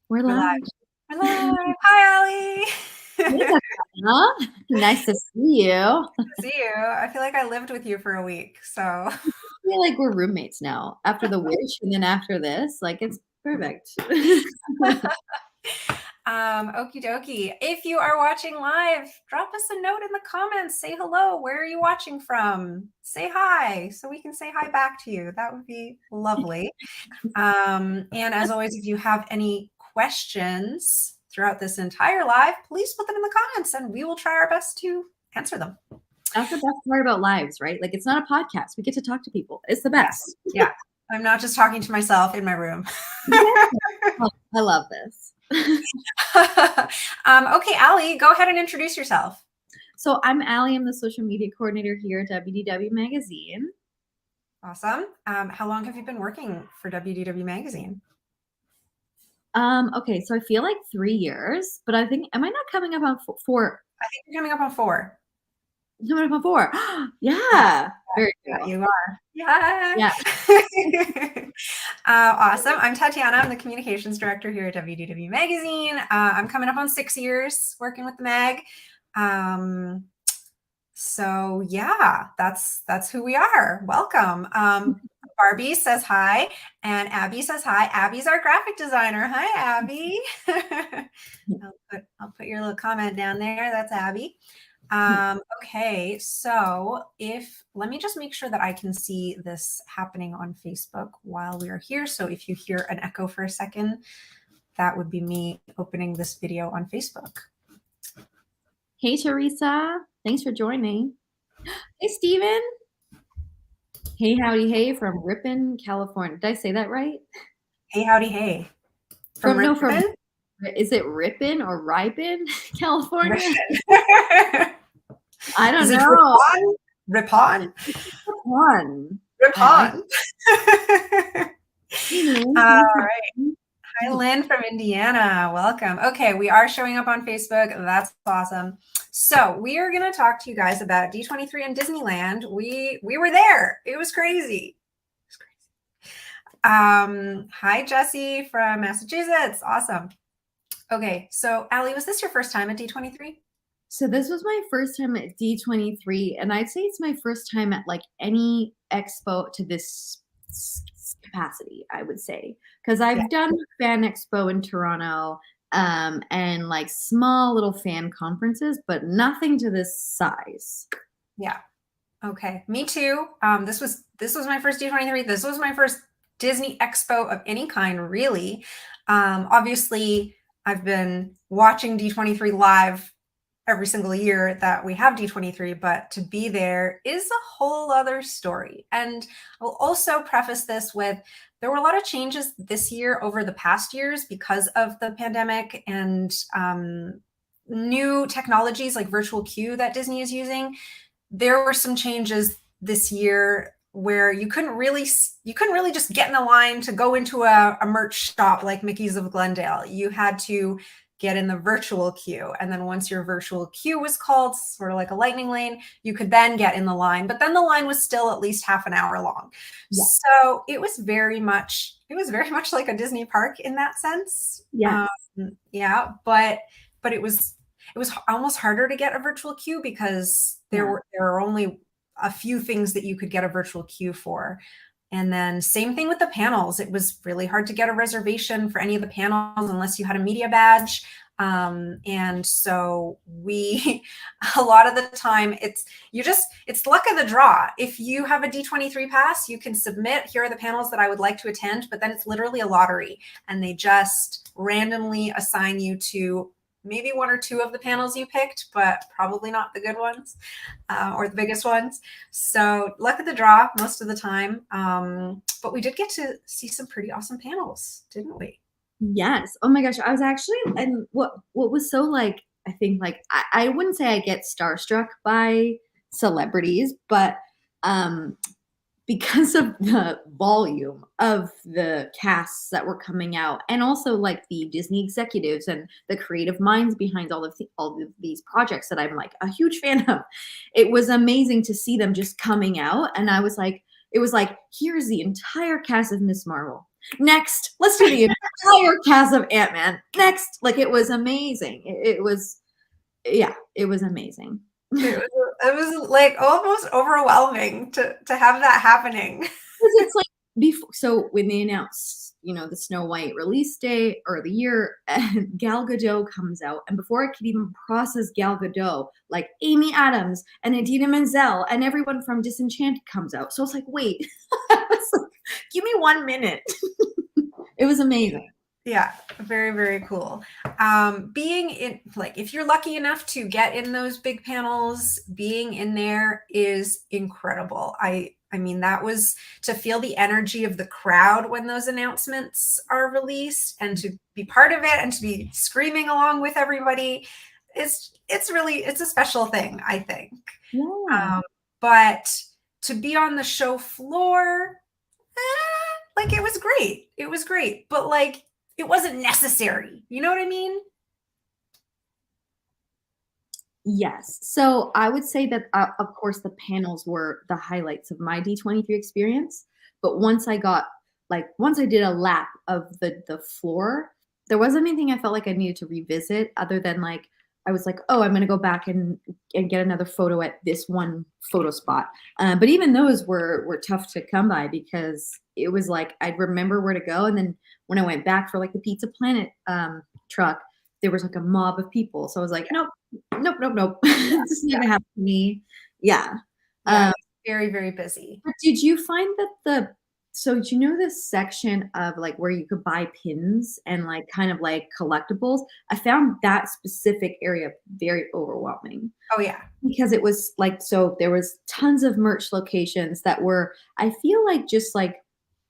We're We're live. live. We're live. Hi, Hey, Aly. Tatjana. Nice to see you. I See you. I feel like I lived with you for a week, so. feel like we're roommates now. After the wish and then after this, like it's perfect. Okie dokie. If you are watching live, drop us a note in the comments. Say hello. Where are you watching from? Say hi so we can say hi back to you. That would be lovely. And as always, if you have any questions throughout this entire live, please put them in the comments and we will try our best to answer them. That's the best part about lives, right? Like it's not a podcast. We get to talk to people. It's the best. Yeah. I'm not just talking to myself in my room. I love this. Okay, Aly, go ahead and introduce yourself. So I'm Aly. I'm the social media coordinator here at WDW Magazine. Awesome. How long have you been working for WDW Magazine? Okay, so I feel like 3 years, but I think, am I not coming up on 4? I think you're coming up on 4. Coming up on 4. Yeah. Very Yeah, cool. you are. Yeah. Awesome. I'm Tatjana. I'm the communications director here at WDW Magazine. I'm coming up on 6 years working with the mag. So yeah, that's who we are. Welcome. Barbie says hi, and Abby says hi. Abby's our graphic designer. Hi, Abby. I'll put your little comment down there. That's Abby. Okay, so let me just make sure that I can see this happening on Facebook while we are here. So if you hear an echo for a second, that would be me opening this video on Facebook. Hey, Teresa. Thanks for joining. Hey, Steven. Hey, howdy, hey, from Ripon, California. Did I say that right? Hey, howdy, hey. From is it Ripon or Ripon, California? I don't know. Ripon? Ripon. Ripon. All right. Hi, Hi, Lynn from Indiana. Welcome. Okay, we are showing up on Facebook. That's awesome. So we are going to talk to you guys about D23 and Disneyland. We were there. It was crazy. Hi, Jesse from Massachusetts. Awesome. Okay, so Aly, was this your first time at D23? So this was my first time at D23, and I'd say it's my first time at like any expo to this capacity, I would say, because I've done Fan Expo in Toronto and like small little fan conferences, but nothing to this size. Yeah. Okay. Me too. This was my first D23. This was my first Disney Expo of any kind, really. Obviously, I've been watching D23 live every single year that we have D23, but to be there is a whole other story. And I'll also preface this with, there were a lot of changes this year over the past years because of the pandemic and new technologies like virtual queue that Disney is using. There were some changes this year where you couldn't really just get in a line to go into a merch shop like Mickey's of Glendale. You had to get in the virtual queue. And then once your virtual queue was called, sort of like a lightning lane, you could then get in the line. But then the line was still at least half an hour long. Yeah. So it was very much like a Disney park in that sense. Yeah. Yeah. But it was almost harder to get a virtual queue because there were only a few things that you could get a virtual queue for. And then same thing with the panels. It was really hard to get a reservation for any of the panels unless you had a media badge. And so a lot of the time it's luck of the draw. If you have a D23 pass, you can submit, here are the panels that I would like to attend, but then it's literally a lottery and they just randomly assign you to maybe 1 or 2 of the panels you picked, but probably not the good ones or the biggest ones. So luck of the draw most of the time. But we did get to see some pretty awesome panels, didn't we? Yes. Oh my gosh. I was actually, and what was so like, I think like, I wouldn't say I get starstruck by celebrities, but because of the volume of the casts that were coming out and also like the Disney executives and the creative minds behind all of these projects that I'm like a huge fan of, it was amazing to see them just coming out. And it was like, here's the entire cast of Miss Marvel. Next, let's do the entire cast of Ant-Man. Next, like it was amazing. It was, yeah, it was amazing. It was like almost overwhelming to have that happening. Because it's like before, so when they announced, you know, the Snow White release date or the year, and Gal Gadot comes out, and before I could even process Gal Gadot, like Amy Adams and Idina Menzel and everyone from Disenchanted comes out. So I was like, wait, I was like, give me 1 minute. It was amazing. Yeah, very, very cool. Being in, like, if you're lucky enough to get in those big panels, being in there is incredible. I mean, that was to feel the energy of the crowd when those announcements are released, and to be part of it and to be screaming along with everybody. It's a special thing, I think. Yeah. But to be on the show floor, like it was great. It was great, but like it wasn't necessary. You know what I mean? Yes. So I would say that, of course, the panels were the highlights of my D23 experience. But once I did a lap of the floor, there wasn't anything I felt like I needed to revisit other than like, I was like, oh, I'm going to go back and get another photo at this one photo spot. But even those were tough to come by because it was like, I'd remember where to go. And then when I went back for like the Pizza Planet truck, there was like a mob of people. So I was like, nope. This is not gonna happen to me. Yeah. Very, very busy. But did you find that so do you know this section of like where you could buy pins and like kind of like collectibles? I found that specific area very overwhelming. Oh yeah. Because it was like, so there was tons of merch locations that were, I feel like just like,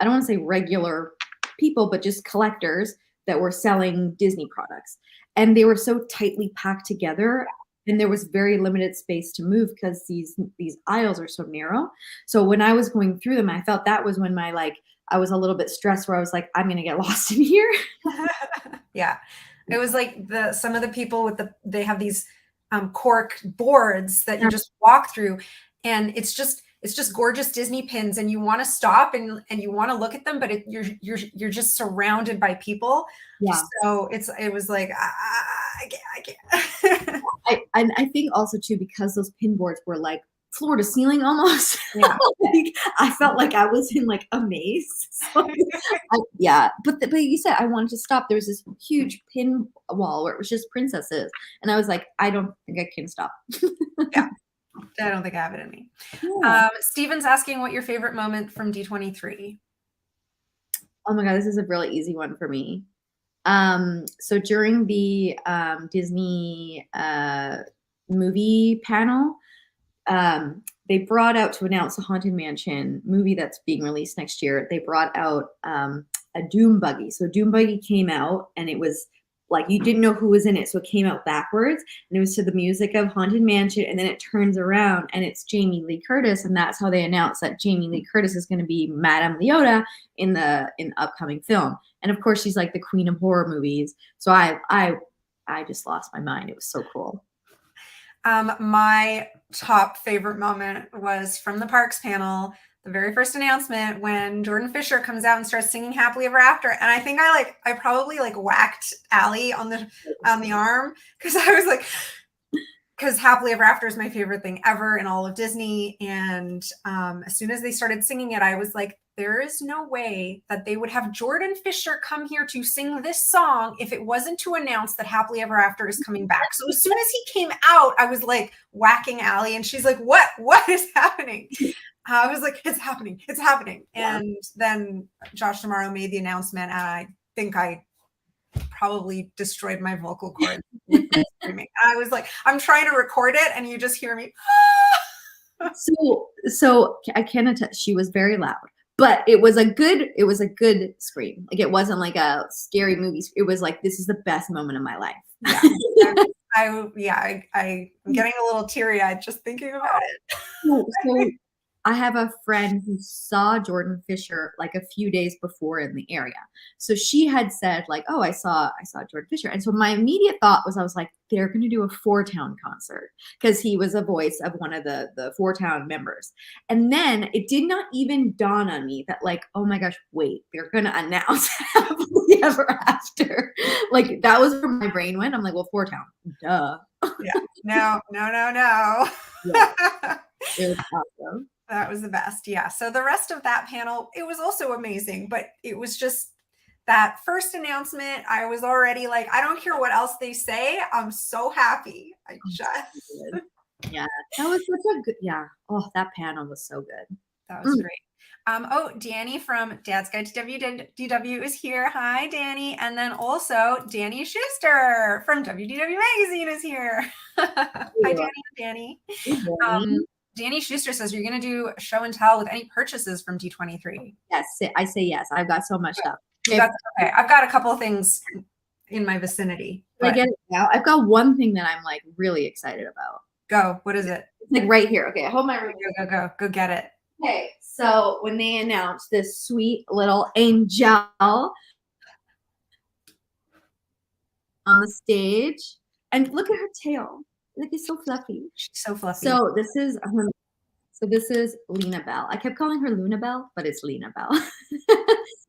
I don't want to say regular people, but just collectors that were selling Disney products. And they were so tightly packed together, and there was very limited space to move because these aisles are so narrow. So when I was going through them, I felt that was when I was a little bit stressed, where I was like, I'm gonna get lost in here. Yeah, it was like some of the people they have these cork boards that you just walk through, and it's just gorgeous Disney pins, and you want to stop and you want to look at them, but you're just surrounded by people. Yeah. So it was like I can't. I think also too, because those pin boards were like floor to ceiling almost. Yeah. Like, I felt like I was in like a maze. So, yeah, but you said I wanted to stop. There was this huge pin wall where it was just princesses, and I was like, I don't think I can stop. Yeah. I don't think I have it in me. Yeah. Steven's asking what your favorite moment from D23. Oh my God, this is a really easy one for me. So during the Disney movie panel, they brought out, to announce the Haunted Mansion movie that's being released next year, they brought out a Doom buggy. So Doom buggy came out, and it was like, you didn't know who was in it. So it came out backwards, and it was to the music of Haunted Mansion. And then it turns around and it's Jamie Lee Curtis. And that's how they announced that Jamie Lee Curtis is going to be Madame Leota in the upcoming film. And of course, she's like the queen of horror movies. So I just lost my mind. It was so cool. My top favorite moment was from the parks panel, the very first announcement, when Jordan Fisher comes out and starts singing Happily Ever After. And I think I probably like whacked Aly on the arm, because I was like, because Happily Ever After is my favorite thing ever in all of Disney. And as soon as they started singing it, I was like, there is no way that they would have Jordan Fisher come here to sing this song if it wasn't to announce that Happily Ever After is coming back. So as soon as he came out, I was like whacking Aly, and she's like, what is happening? I was like, it's happening. Yeah. And then Josh D'Amaro made the announcement, and I think I probably destroyed my vocal cords with my screaming. I was like, I'm trying to record it, and you just hear me. So I can attest, she was very loud, but it was a good scream. Like, it wasn't like a scary movie. It was like, this is the best moment of my life. Yeah. I'm getting a little teary-eyed just thinking about it. So I have a friend who saw Jordan Fisher like a few days before in the area. So she had said like, "Oh, I saw Jordan Fisher." And so my immediate thought was, I was like, they're going to do a Four Town concert, because he was a voice of one of the Four Town members. And then it did not even dawn on me that like, oh my gosh, wait, they're going to announce Happily Ever After. Like that was where my brain went. I'm like, well, Four Town, duh. Yeah. No. Yeah, it was awesome. That was the best. Yeah. So the rest of that panel, it was also amazing, but it was just that first announcement. I was already like, I don't care what else they say. I'm so happy. I just. Yeah. That was such a good, yeah. Oh, that panel was so good. That was great. Oh, Danny from Dad's Guide to WDW is here. Hi, Danny. And then also Danny Schuster from WDW Magazine is here. Hi, Danny. Danny Schuster says you're going to do a show and tell with any purchases from D23. Yes, I say yes. I've got so much stuff. Okay, I've got a couple of things in my vicinity. I get it now. I've got one thing that I'm like really excited about. Go. What is it? It's like right here. Okay, hold my room. Go get it. Okay, so when they announced this sweet little angel on the stage, and look at her tail. Like it's so fluffy. She's so fluffy. So this is Lena Bell. I kept calling her Luna Bell, but it's Lena Bell.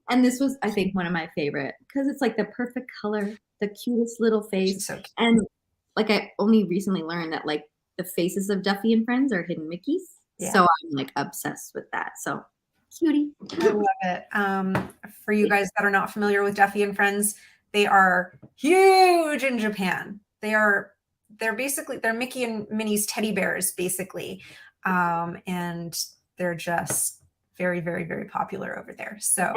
And this was, I think, one of my favorite, because it's like the perfect color, the cutest little face. So cute. And like I only recently learned that like the faces of Duffy and Friends are hidden Mickeys. Yeah. So I'm like obsessed with that. So cutie. I love it. For you guys that are not familiar with Duffy and Friends, they are huge in Japan. They're Mickey and Minnie's teddy bears, basically. And they're just very, very, very popular over there. So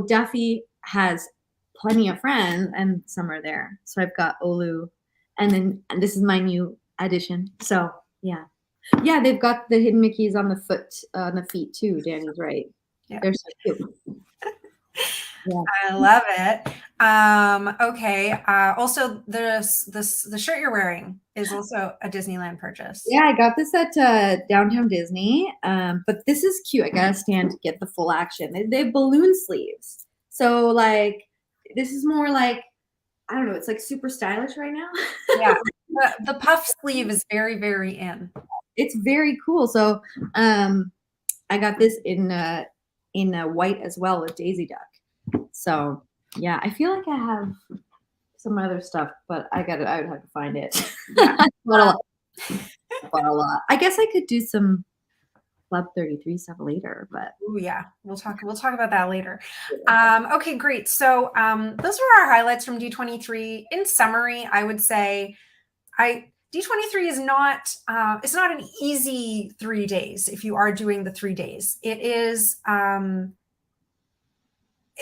Duffy has plenty of friends, and some are there. So I've got Olu, and this is my new addition. So yeah, they've got the hidden Mickeys on the feet too. Danny's right. Yeah, they're so cute. Yeah. I love it. Okay. Also, the shirt you're wearing is also a Disneyland purchase. Yeah, I got this at Downtown Disney. But this is cute. I gotta stand to get the full action. They have balloon sleeves. So like, this is more like, I don't know. It's like super stylish right now. Yeah. The puff sleeve is very, very in. It's very cool. So, I got this in white as well with Daisy Duck. So yeah, I feel like I have some other stuff, but I would have to find it. Yeah. But a lot. I guess I could do some Club 33 stuff later, but yeah, we'll talk about that later. Okay, great. So those were our highlights from D23. In summary, I would say D23 is not it's not an easy 3 days if you are doing the 3 days. It is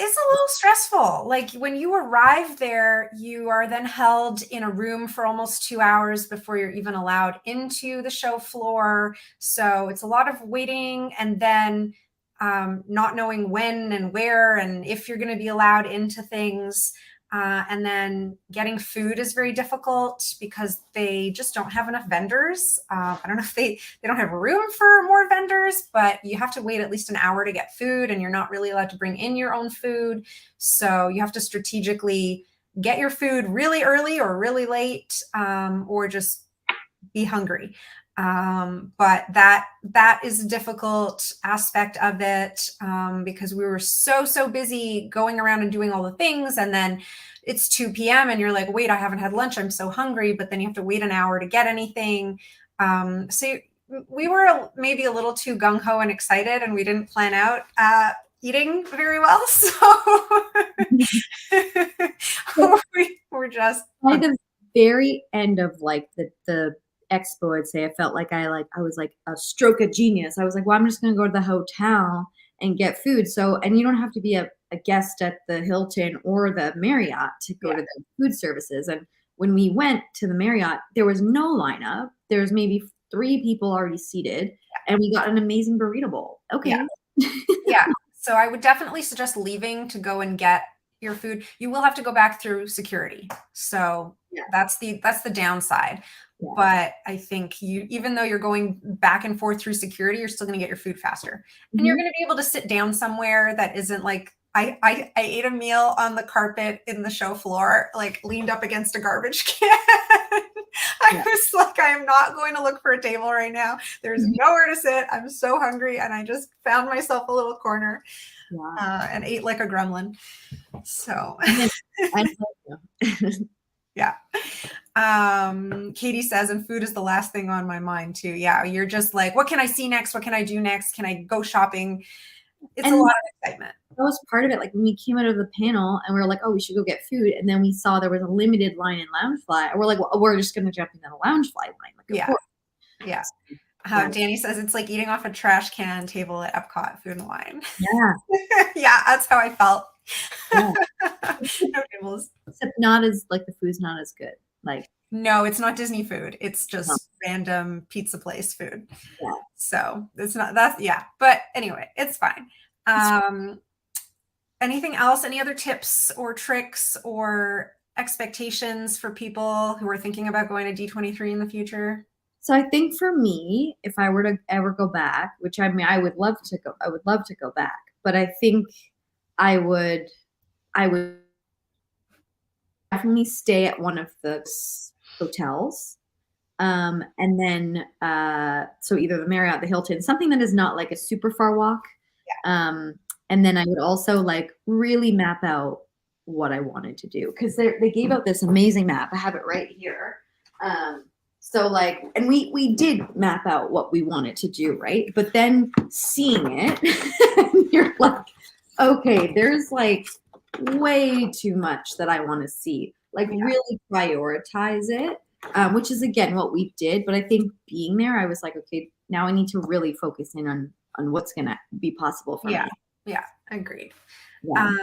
it's a little stressful. Like when you arrive there, you are then held in a room for almost 2 hours before you're even allowed into the show floor. So it's a lot of waiting, and then not knowing when and where and if you're going to be allowed into things. And then getting food is very difficult because they just don't have enough vendors. I don't know if they don't have room for more vendors, but you have to wait at least an hour to get food, and you're not really allowed to bring in your own food. So you have to strategically get your food really early or really late, or just be hungry. But that is a difficult aspect of it, because we were so busy going around and doing all the things, and then it's 2 p.m. and you're like, wait, I haven't had lunch. I'm so hungry, but then you have to wait an hour to get anything. So we were maybe a little too gung-ho and excited, and we didn't plan out eating very well. So we're just by the very end of like the expo, I'd say I felt like I was like a stroke of genius. I was like, well, I'm just going to go to the hotel and get food. So, and you don't have to be a guest at the Hilton or the Marriott to go to the food services. And when we went to the Marriott, there was no lineup. There was maybe 3 people already seated, and we got an amazing burrito bowl. Okay. Yeah. So I would definitely suggest leaving to go and get your food. You will have to go back through security. So Yeah. that's the downside. Yeah. But I think even though you're going back and forth through security, you're still going to get your food faster. And you're going to be able to sit down somewhere that isn't like, I ate a meal on the carpet in the show floor, like leaned up against a garbage can. I was like, I am not going to look for a table right now. There's nowhere to sit. I'm so hungry. And I just found myself a little corner and ate like a gremlin. So yeah. Katie says, and food is the last thing on my mind too. Yeah. You're just like, what can I see next? What can I do next? Can I go shopping? It's a lot of excitement. That was part of it. Like when we came out of the panel and we were like, oh, we should go get food. And then we saw there was a limited line in Loungefly. And we're like, well, we're just going to jump into the Loungefly line. Like, yeah. Yeah. Danny says it's like eating off a trash can table at Epcot, Food and Wine. Yeah. Yeah, that's how I felt. Yeah. No tables. Except not as, like, the food's not as good. Like, no, it's not Disney food. It's just random pizza place food. Yeah. So it's not but anyway, it's fine. Anything else? Any other tips or tricks or expectations for people who are thinking about going to D23 in the future? So I think for me, if I were to ever go back, which I mean, I would love to go back, but I think I would definitely stay at one of the hotels. And then, so either the Marriott, the Hilton, something that is not like a super far walk. Yeah. And then I would also like really map out what I wanted to do. Cause they gave out this amazing map. I have it right here. So like, and we did map out what we wanted to do. Right. But then seeing it, you're like, okay, there's like way too much that I want to see, like really prioritize it. Which is again what we did, but I think being there, I was like, okay, now I need to really focus in on what's gonna be possible for me. Yeah, agreed. Yeah.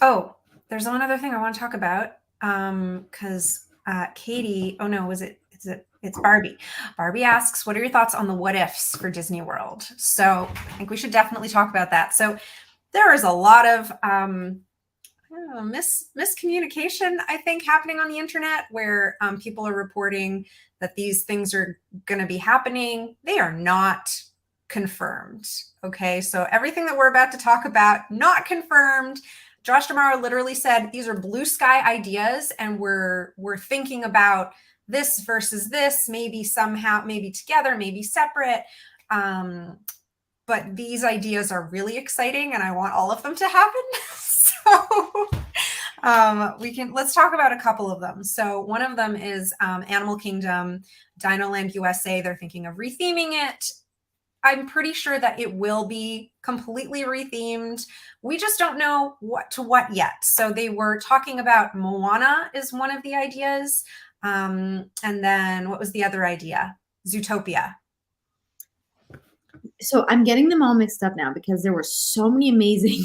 Oh, there's one other thing I want to talk about. Because Katie, oh no, it's Barbie. Barbie asks, what are your thoughts on the what ifs for Disney World? So I think we should definitely talk about that. So there is a lot of miscommunication, I think, happening on the internet where people are reporting that these things are going to be happening. They are not confirmed. Okay, so everything that we're about to talk about, not confirmed. Josh D'Amaro literally said these are blue sky ideas, and we're thinking about this versus this, maybe somehow, maybe together, maybe separate. But these ideas are really exciting, and I want all of them to happen. So let's talk about a couple of them. So one of them is Animal Kingdom, Dinoland USA. They're thinking of retheming it. I'm pretty sure that it will be completely rethemed. We just don't know what yet. So they were talking about Moana is one of the ideas. And then what was the other idea? Zootopia. So I'm getting them all mixed up now because there were so many amazing,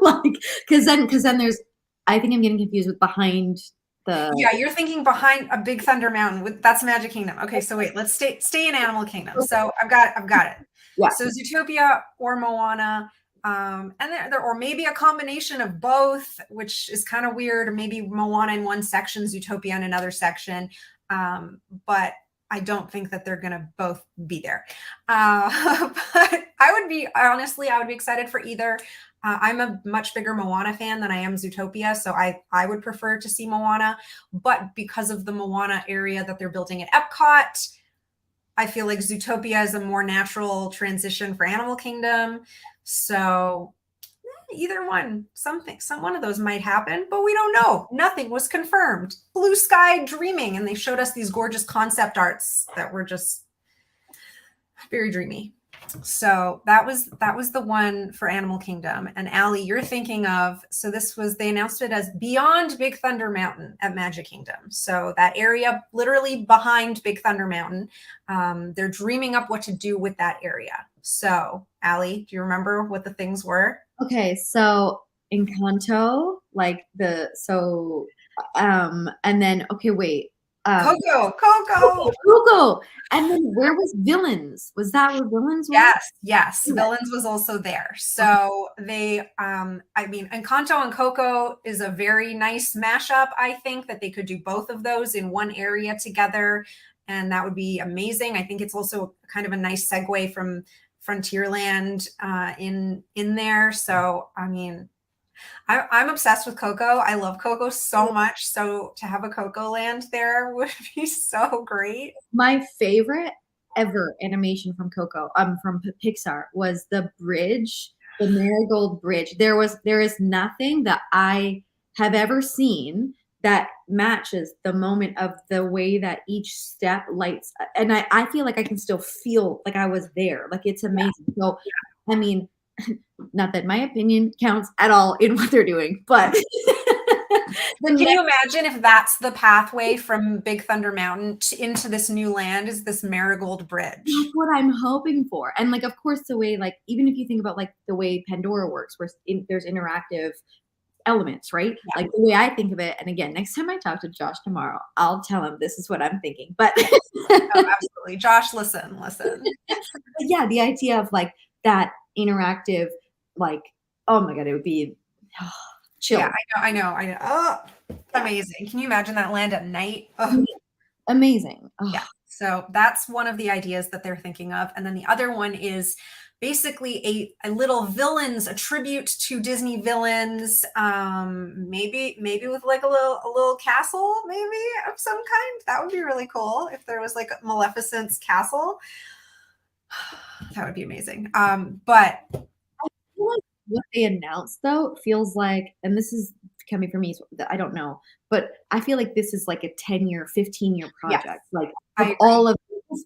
like, because then there's, I think I'm getting confused with behind the. Yeah, you're thinking behind a Big Thunder Mountain. That's Magic Kingdom. Okay, so wait, let's stay in Animal Kingdom. So I've got it. Yeah. So Zootopia or Moana, and there or maybe a combination of both, which is kind of weird. Or maybe Moana in one section, Zootopia in another section. But I don't think that they're going to both be there. But I would be excited for either. I'm a much bigger Moana fan than I am Zootopia, so I would prefer to see Moana. But because of the Moana area that they're building at Epcot, I feel like Zootopia is a more natural transition for Animal Kingdom. So either one, one of those might happen, but we don't know. Nothing was confirmed. Blue sky dreaming, and they showed us these gorgeous concept arts that were just very dreamy. So that was the one for Animal Kingdom. And Aly, you're thinking of, so they announced it as Beyond Big Thunder Mountain at Magic Kingdom. So that area literally behind Big Thunder Mountain, they're dreaming up what to do with that area. So Aly, do you remember what the things were? Okay, so Encanto, like and then, okay, wait, Coco. Coco. And then where was Villains? Was that where Villains was? Yes. Yeah. Villains was also there. So they, I mean, Encanto and Coco is a very nice mashup. I think that they could do both of those in one area together, and that would be amazing. I think it's also kind of a nice segue from Frontierland in there. So, I mean, I'm obsessed with Coco. I love Coco so much. So to have a Coco Land there would be so great. My favorite ever animation from Coco, from Pixar, was the bridge, the Marigold Bridge. There is nothing that I have ever seen that matches the moment of the way that each step lights. And I feel like I can still feel like I was there. Like, it's amazing. So, I mean, not that my opinion counts at all in what they're doing, but can you imagine if that's the pathway from Big Thunder Mountain into this new land, is this Marigold Bridge? That's what I'm hoping for. And like, of course, the way, like, even if you think about like the way Pandora works, where there's interactive elements, right? Yeah. Like the way I think of it. And again, next time I talk to Josh tomorrow, I'll tell him this is what I'm thinking. But oh, absolutely. Josh, listen. Yeah, the idea of like that interactive, like, oh my God, it would be chill. Yeah, I know. Oh, amazing. Can you imagine that land at night? Oh. Amazing. Oh. Yeah. So that's one of the ideas that they're thinking of. And then the other one is basically a little villains, a tribute to Disney villains, maybe with like a little castle, maybe of some kind. That would be really cool if there was like Maleficent's castle. That would be amazing. But I feel like what they announced though feels like, and this is coming from me, I don't know, but I feel like this is like a 10-year, 15-year project. Yes. Like all of,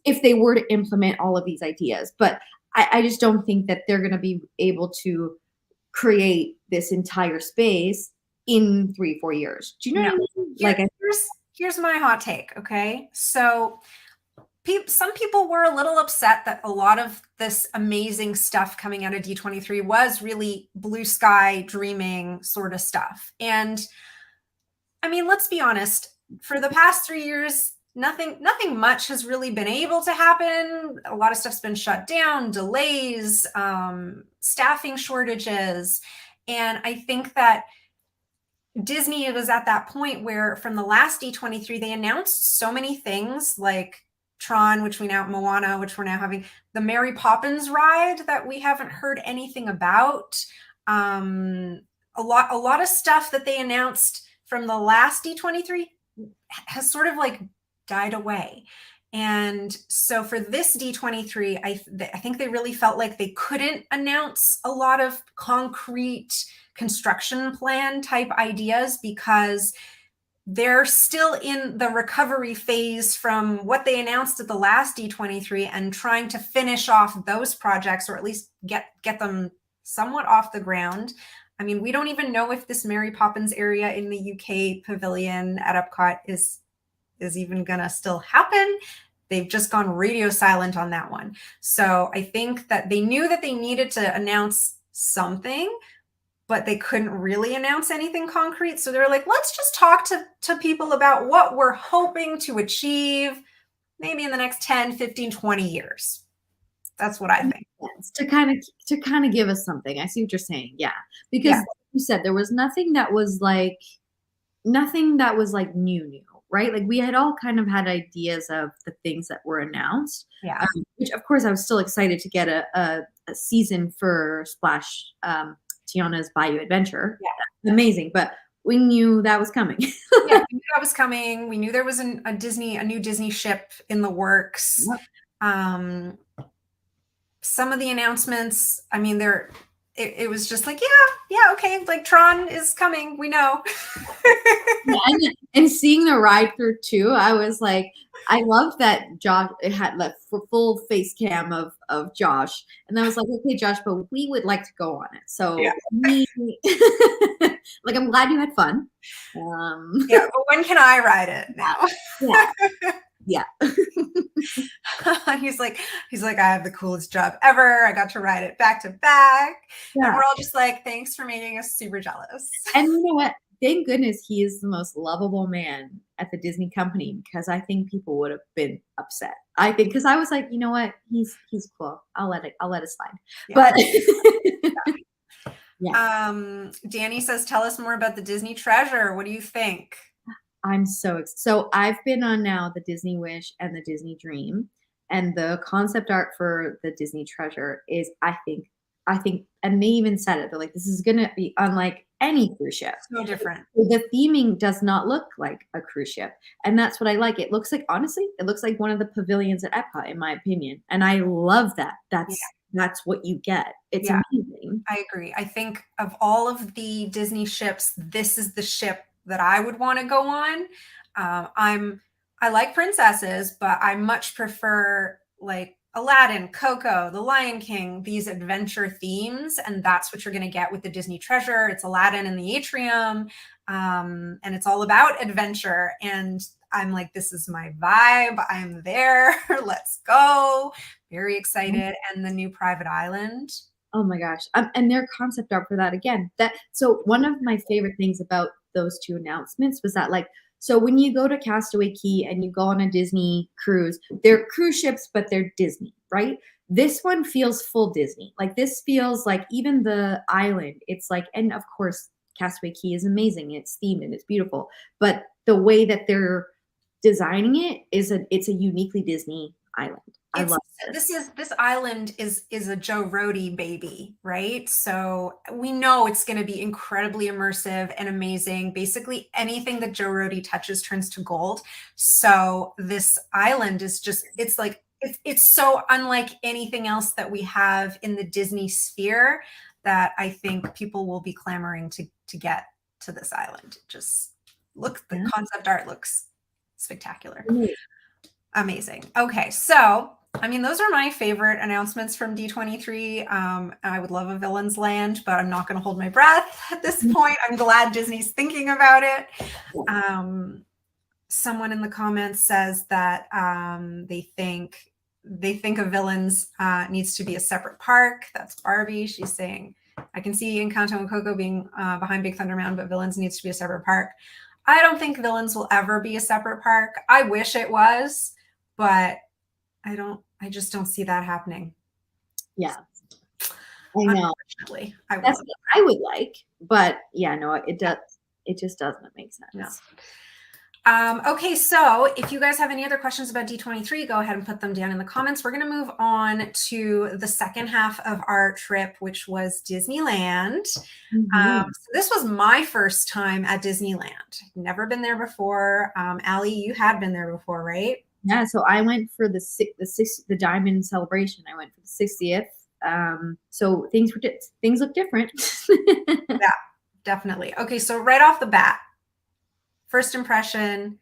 if they were to implement all of these ideas, but I just don't think that they're going to be able to create this entire space in 3-4 years. Do you know what I mean? Like, here's my hot take. Okay. So some people were a little upset that a lot of this amazing stuff coming out of D23 was really blue sky dreaming sort of stuff. And I mean, let's be honest, for the past 3 years, nothing much has really been able to happen. A lot of stuff's been shut down, delays, staffing shortages. And I think that Disney was at that point where from the last D23, they announced so many things like Tron, Moana, which we're now having, the Mary Poppins ride that we haven't heard anything about. A lot of stuff that they announced from the last D23 has sort of like died away. And so for this D23, I think they really felt like they couldn't announce a lot of concrete construction plan type ideas because they're still in the recovery phase from what they announced at the last D23 and trying to finish off those projects, or at least get them somewhat off the ground. I mean, we don't even know if this Mary Poppins area in the UK pavilion at Epcot is even gonna still happen. They've just gone radio silent on that one. So I think that they knew that they needed to announce something, but they couldn't really announce anything concrete. So they're like, let's just talk to people about what we're hoping to achieve maybe in the next 10, 15, 20 years. That's what I think. To kind of give us something. I see what you're saying. Yeah. Because like you said, there was nothing that was like new, right? Like we had all kind of had ideas of the things that were announced. Yeah. Which of course I was still excited to get a season for Splash, Tiana's Bayou Adventure. Yeah. Amazing. But we knew that was coming. Yeah, we knew that was coming. We knew there was a new Disney ship in the works. Yep. Some of the announcements, I mean, it was just like, yeah, okay, like Tron is coming, we know. and seeing the ride through too, I was like, I love that Josh, it had the full face cam of Josh, and I was like, okay, Josh, but we would like to go on it. So like, I'm glad you had fun. Yeah, but when can I ride it now? Yeah. He's like, I have the coolest job ever. I got to ride it back to back. Yeah. And we're all just like, thanks for making us super jealous. And you know what? thank goodness he is the most lovable man at the Disney company, because I think people would have been upset. I think, because I was like, you know what, he's cool. I'll let it slide. Yeah. But yeah, Danny says, tell us more about the Disney treasure. What do you think? I'm so I've been on now the Disney Wish and the Disney Dream, and the concept art for the Disney treasure is, I think, and they even said it. They're like, this is gonna be unlike any cruise ship. So different. The theming does not look like a cruise ship, and that's what I like. It looks like, honestly, it looks like one of the pavilions at Epcot, in my opinion, and I love that. That's what you get. It's amazing. I agree. I think of all of the Disney ships, this is the ship that I would want to go on. I like princesses, but I much prefer like Aladdin, Coco, The Lion King, these adventure themes. And that's what you're going to get with the Disney treasure. It's Aladdin in the atrium. And it's all about adventure. And I'm like, this is my vibe. I'm there. Let's go. Very excited. And the new private island. Oh my gosh. And their concept art for that, again, so one of my favorite things about those two announcements was that, like, so when you go to Castaway Cay and you go on a Disney cruise, they're cruise ships, but they're Disney, right? This one feels full Disney. Like, this feels like, even the island, it's like, and of course, Castaway Cay is amazing. It's themed and it's beautiful. But the way that they're designing it it's a uniquely Disney island. I love this island is a Joe Rohde baby, right? So we know it's going to be incredibly immersive and amazing. Basically, anything that Joe Rohde touches turns to gold. So this island is just, it's like, it's so unlike anything else that we have in the Disney sphere, that I think people will be clamoring to get to this island. Just look, the concept art looks spectacular. Amazing. Okay, so I mean, those are my favorite announcements from D23. I would love a Villains Land, but I'm not going to hold my breath at this point. I'm glad Disney's thinking about it. Someone in the comments says that they think a Villains needs to be a separate park. That's Barbie. She's saying, I can see Encanto and Coco being behind Big Thunder Mountain, but Villains needs to be a separate park. I don't think Villains will ever be a separate park. I wish it was, but I just don't see that happening. Yeah. I know. That's what I would like, but yeah, no, it just doesn't make sense. No. Okay, so if you guys have any other questions about D23, go ahead and put them down in the comments. We're going to move on to the second half of our trip, which was Disneyland. So this was my first time at Disneyland. I've never been there before. Aly, you had been there before, right? Yeah, so I went for the Diamond Celebration. I went for the 60th. So things look different. Yeah, definitely. Okay, so right off the bat, first impression,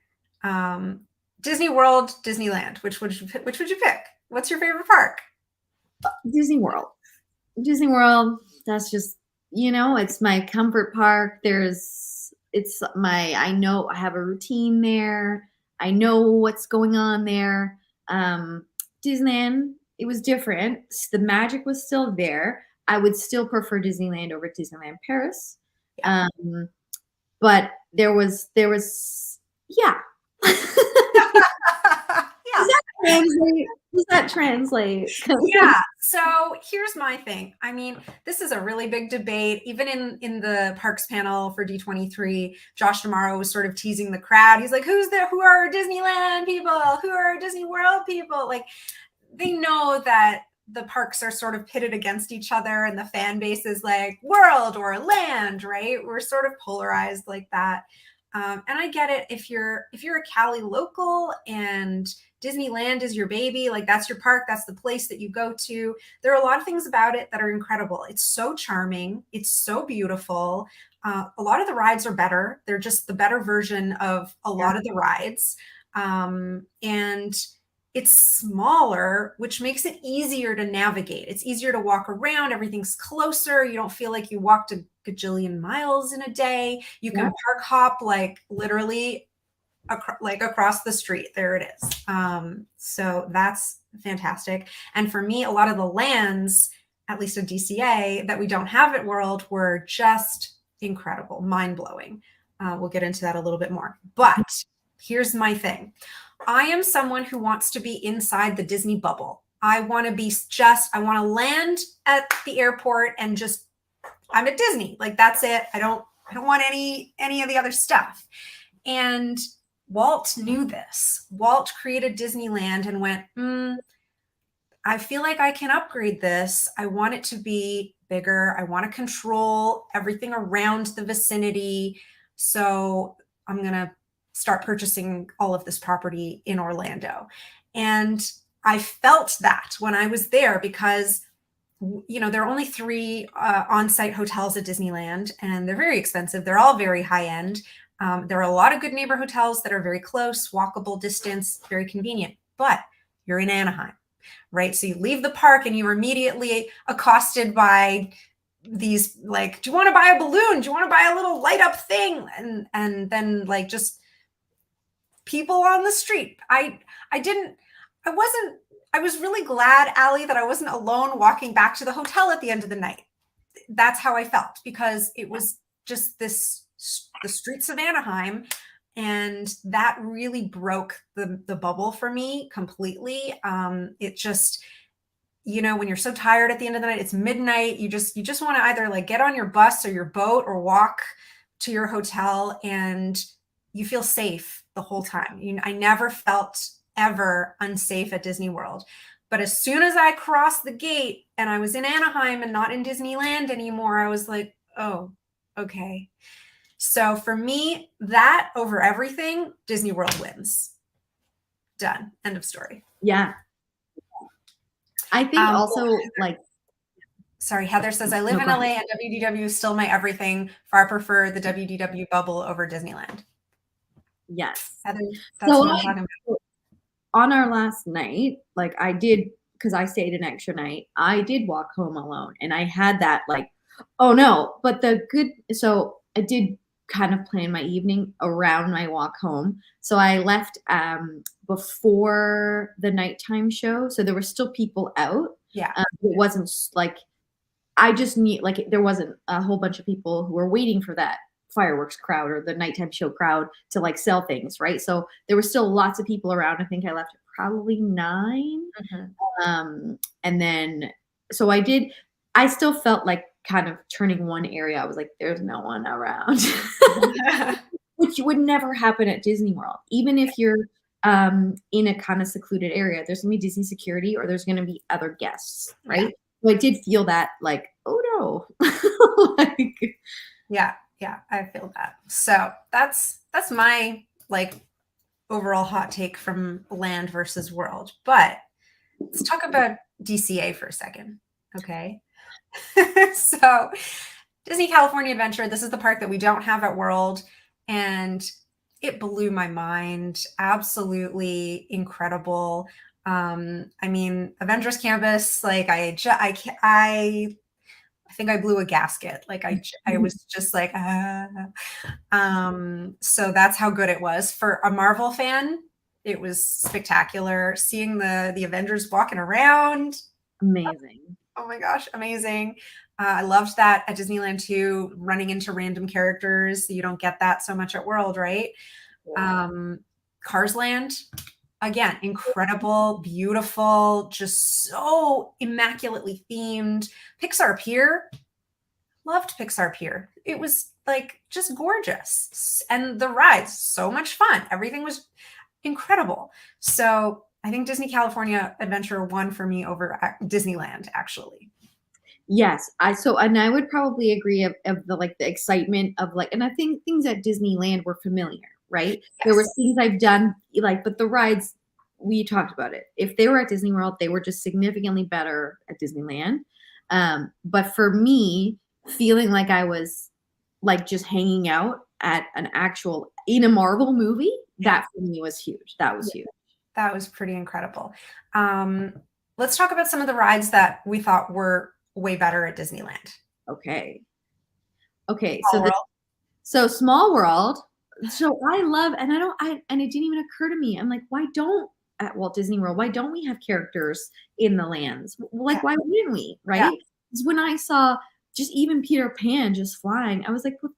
Disney World, Disneyland. Which would you pick? What's your favorite park? Disney World. Disney World. That's just, it's my comfort park. I know I have a routine there. I know what's going on there. Disneyland, it was different. The magic was still there. I would still prefer Disneyland over Disneyland Paris. Yeah. But there was yeah. Yeah. Does that translate? Yeah. So here's my thing. I mean, this is a really big debate. Even in the parks panel for D23, Josh D'Amaro was sort of teasing the crowd. He's like, who are Disneyland people? Who are Disney World people? Like, they know that the parks are sort of pitted against each other, and the fan base is like world or land, right? We're sort of polarized like that. And I get it. If you're a Cali local and Disneyland is your baby, like that's your park, that's the place that you go to. There are a lot of things about it that are incredible. It's so charming. It's so beautiful. A lot of the rides are better. They're just the better version of a lot of the rides. And it's smaller, which makes it easier to navigate. It's easier to walk around. Everything's closer. You don't feel like you walked a gajillion miles in a day. You can park hop like literally across the street. There it is. So that's fantastic. And for me, a lot of the lands, at least at DCA, that we don't have at World were just incredible, mind-blowing. We'll get into that a little bit more. But here's my thing. I am someone who wants to be inside the Disney bubble. I want to land at the airport and just, I'm at Disney. Like, that's it. I don't want any of the other stuff. And Walt knew this. Walt created Disneyland and went, I feel like I can upgrade this. I want it to be bigger. I want to control everything around the vicinity. So I'm going to start purchasing all of this property in Orlando. And I felt that when I was there, because, you know, there are only 3 on-site hotels at Disneyland, and they're very expensive. They're all very high end. There are a lot of good neighbor hotels that are very close, walkable distance, very convenient, but you're in Anaheim, right? So you leave the park and you're immediately accosted by these, like, do you want to buy a balloon? Do you want to buy a little light up thing? And then, like, just people on the street. I was really glad, Aly, that I wasn't alone walking back to the hotel at the end of the night. That's how I felt, because it was just the streets of Anaheim. And that really broke the bubble for me completely. It just, you know, when you're so tired at the end of the night, it's midnight, you just want to either, like, get on your bus or your boat or walk to your hotel, and you feel safe the whole time. I never felt ever unsafe at Disney World. But as soon as I crossed the gate and I was in Anaheim and not in Disneyland anymore, I was like, oh, okay. So for me, that over everything, Disney World wins. Done. End of story. Yeah. I think also, like, sorry, Heather says, I live in LA and WDW is still my everything. Far prefer the WDW bubble over Disneyland. Yes. Heather, that's what I'm talking about. On our last night, like, I did, because I stayed an extra night, I did walk home alone, and I had that, like, oh no. But so I did kind of plan my evening around my walk home. So I left before the nighttime show, so there were still people out. Yeah. It wasn't like, I just need, like, there wasn't a whole bunch of people who were waiting for that fireworks crowd or the nighttime show crowd to, like, sell things, right? So there were still lots of people around. I think I left at probably 9. Mm-hmm. And then, so I still felt like kind of turning one area, I was like, there's no one around. Which would never happen at Disney World. Even if you're in a kind of secluded area, there's gonna be Disney security or there's gonna be other guests, right? So I did feel that, like, oh no. Like, yeah, I feel that. So that's my, like, overall hot take from land versus world. But let's talk about DCA for a second. Okay. So Disney California Adventure, this is the park that we don't have at World, and it blew my mind. Absolutely incredible. I mean, Avengers Campus, like, I think I blew a gasket. Like, I was just like, so that's how good it was. For a Marvel fan, it was spectacular. Seeing the Avengers walking around. amazing. Oh my gosh, amazing. I loved that at Disneyland too, running into random characters. You don't get that so much at World, right? Cars Land, again, incredible, beautiful, just so immaculately themed. Pixar Pier, loved Pixar Pier. It was, like, just gorgeous. And the rides, so much fun. Everything was incredible. So I think Disney California Adventure won for me over Disneyland, actually. Yes, and I would probably agree of the, like, the excitement of, like, and I think things at Disneyland were familiar, right? Yes. There were things I've done, like, but the rides, we talked about it. If they were at Disney World, they were just significantly better at Disneyland. But for me, feeling like I was, like, just hanging out at in a Marvel movie, that for me was huge. That was huge. That was pretty incredible. Let's talk about some of the rides that we thought were way better at Disneyland. Okay. So Small World. So I love, and it didn't even occur to me. I'm like, why don't at Walt Disney World, why don't we have characters in the lands? Like, why wouldn't we? Right? Because when I saw just even Peter Pan just flying, I was like, well,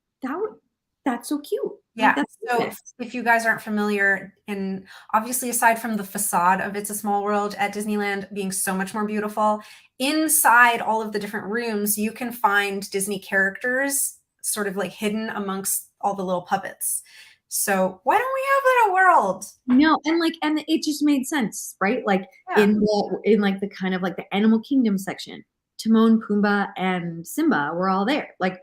that's so cute. Yeah. That's So perfect. if you guys aren't familiar, and obviously aside from the facade of It's a Small World at Disneyland being so much more beautiful, inside all of the different rooms, you can find Disney characters sort of like hidden amongst all the little puppets. So why don't we have that at World? No, and it just made sense, right? Like Yeah. in like the kind of like the Animal Kingdom section, Timon, Pumbaa, and Simba were all there. Like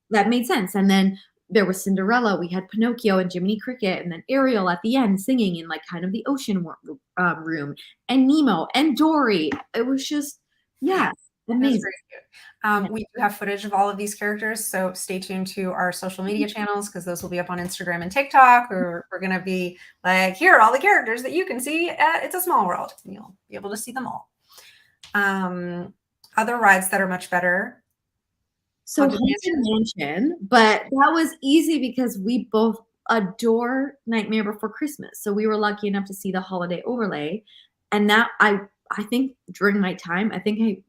that made sense. And then there was Cinderella. We had Pinocchio and Jiminy Cricket, and then Ariel at the end singing in like kind of the ocean room, and Nemo and Dory. It was just It was amazing. very cute. We do have footage of all of these characters, so stay tuned to our social media channels because those will be up on Instagram and TikTok. Or we're going to be like, here are all the characters that you can see at It's a Small World. And you'll be able to see them all. Other rides that are much better. So Haunted Mansion, but that was easy because we both adore Nightmare Before Christmas. So we were lucky enough to see the holiday overlay, and that I think during my time, I think I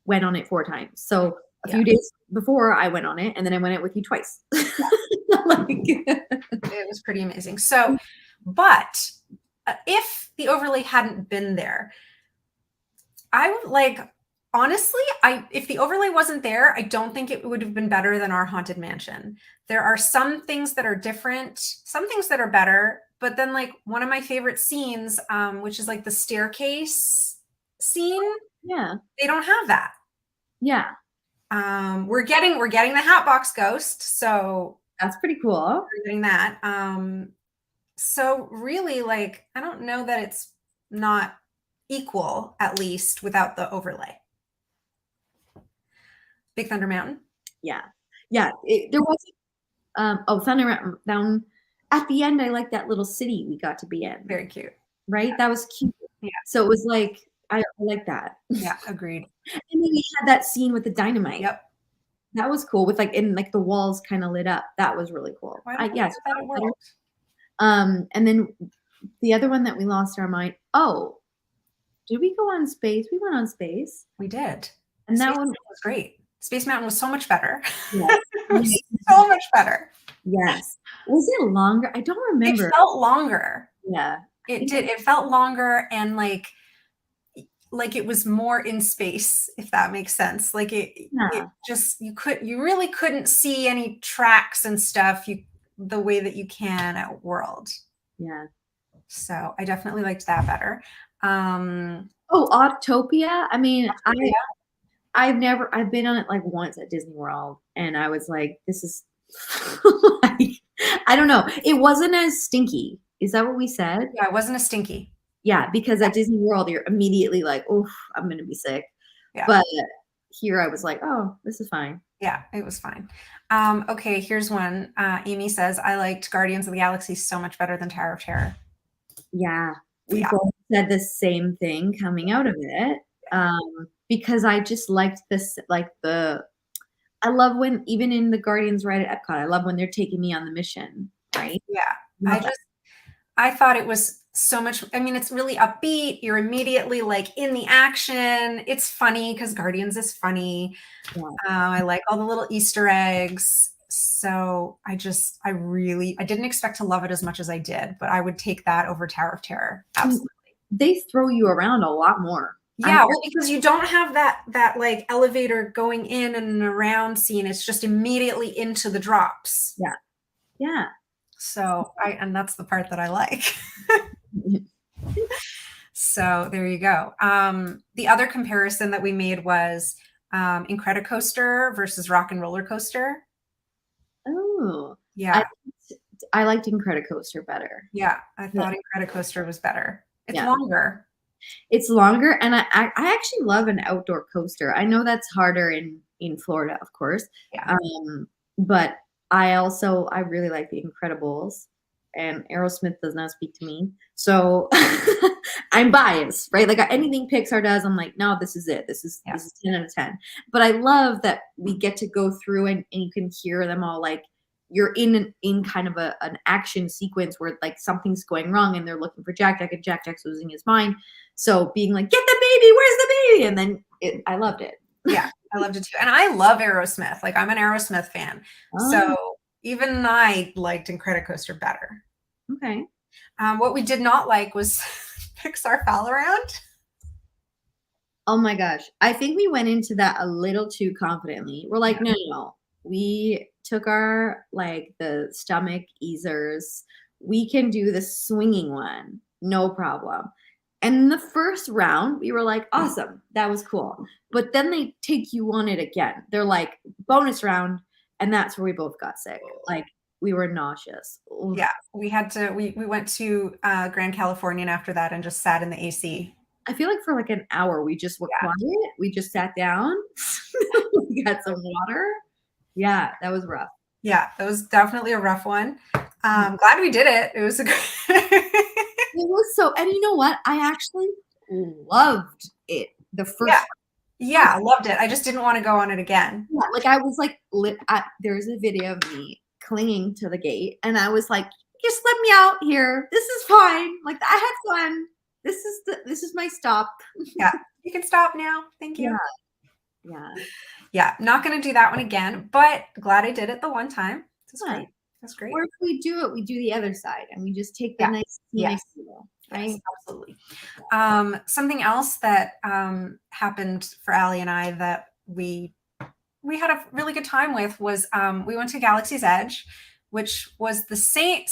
went on it 4 times. So a few days before I went on it, and then I went it with you twice. It was pretty amazing. So, but if the overlay hadn't been there, I would like, honestly, if the overlay wasn't there, I don't think it would have been better than our Haunted Mansion. There are some things that are different, some things that are better, but then like one of my favorite scenes, which is like the staircase scene. Yeah. They don't have that. Yeah. We're getting the Hatbox Ghost, so that's pretty cool. We're getting that. So really, like, I don't know that it's not equal, at least without the overlay. Big Thunder Mountain. Yeah. There was Thunder Mountain. At the end, I like that little city we got to be in. Very cute. Right? Yeah. That was cute. Yeah. So it was like, I like that. Yeah, agreed. And then we had that scene with the dynamite. Yep. That was cool with like the walls kind of lit up. That was really cool. Yes. And then the other one that we lost our mind. Oh, did we go on Space? We went on Space. We did. And Space that one was great. Space Mountain was so much better. Yes. So much better. Yes. Was it longer? I don't remember. It felt longer. Yeah. It did. It felt longer, and like it was more in space, if that makes sense. Like it just, you really couldn't see any tracks and stuff the way that you can at World. Yeah. So I definitely liked that better. Autopia. I mean, I've been on it like once at Disney World, and I was like, this is like, I don't know. It wasn't as stinky. Is that what we said? Yeah, it wasn't as stinky. Yeah, because at Disney World, you're immediately like, oh, I'm going to be sick. Yeah. But here I was like, oh, this is fine. Yeah, it was fine. Okay, here's one. Amy says, I liked Guardians of the Galaxy so much better than Tower of Terror. Yeah, we both said the same thing coming out of it. Because I just liked this, like I love when, even in the Guardians ride at Epcot, I love when they're taking me on the mission, right? Yeah, I thought it was so much. I mean, it's really upbeat. You're immediately like in the action. It's funny because Guardians is funny. Yeah. I like all the little Easter eggs. So I didn't expect to love it as much as I did, but I would take that over Tower of Terror. Absolutely. They throw you around a lot more. Yeah, well, because you don't have that like elevator going in and around scene. It's just immediately into the drops. Yeah. Yeah. So and that's the part that I like. So there you go. The other comparison that we made was Incredicoaster versus Rock and Roller Coaster. Oh, yeah. I liked Incredicoaster better. Yeah, I thought Incredicoaster was better. It's longer. It's longer, and I actually love an outdoor coaster. I know that's harder in Florida, of course. Yeah. But I really like the Incredibles, and Aerosmith does not speak to me, so I'm biased, right? Like anything Pixar does, I'm like, no, this is it. This is 10 out of 10. But I love that we get to go through and you can hear them all, like you're in kind of an action sequence where like something's going wrong and they're looking for Jack and Jack's losing his mind. So being like, get the baby, where's the baby? And then I loved it. Yeah, I loved it too. And I love Aerosmith. Like I'm an Aerosmith fan. So Even I liked Incredicoaster better. Okay. What we did not like was Pixar Pal Around. Oh my gosh. I think we went into that a little too confidently. We're like, no. We took our, like, the stomach easers. We can do the swinging one. No problem. And the first round, we were like, awesome. That was cool. But then they take you on it again. They're like, bonus round. And that's where we both got sick. Like, we were nauseous. Oof. Yeah, we went to Grand Californian after that and just sat in the AC. I feel like for like an hour, we just were quiet. We just sat down. We got some water. Yeah, that was rough. Yeah, that was definitely a rough one. Glad we did it. It was a It was so, and you know what? I actually loved it. The first Yeah, I loved it. I just didn't want to go on it again. Yeah, like I was like there's a video of me clinging to the gate, and I was like, just let me out here. This is fine. Like, I had fun. This is my stop. Yeah, you can stop now. Thank you. Yeah. Not gonna do that one again, but glad I did it the one time. Great. That's great. Or if we do it, we do the other side, and we just take the nice deal, right? Yes, absolutely. Something else that happened for Aly and I that we had a really good time with was we went to Galaxy's Edge, which was the same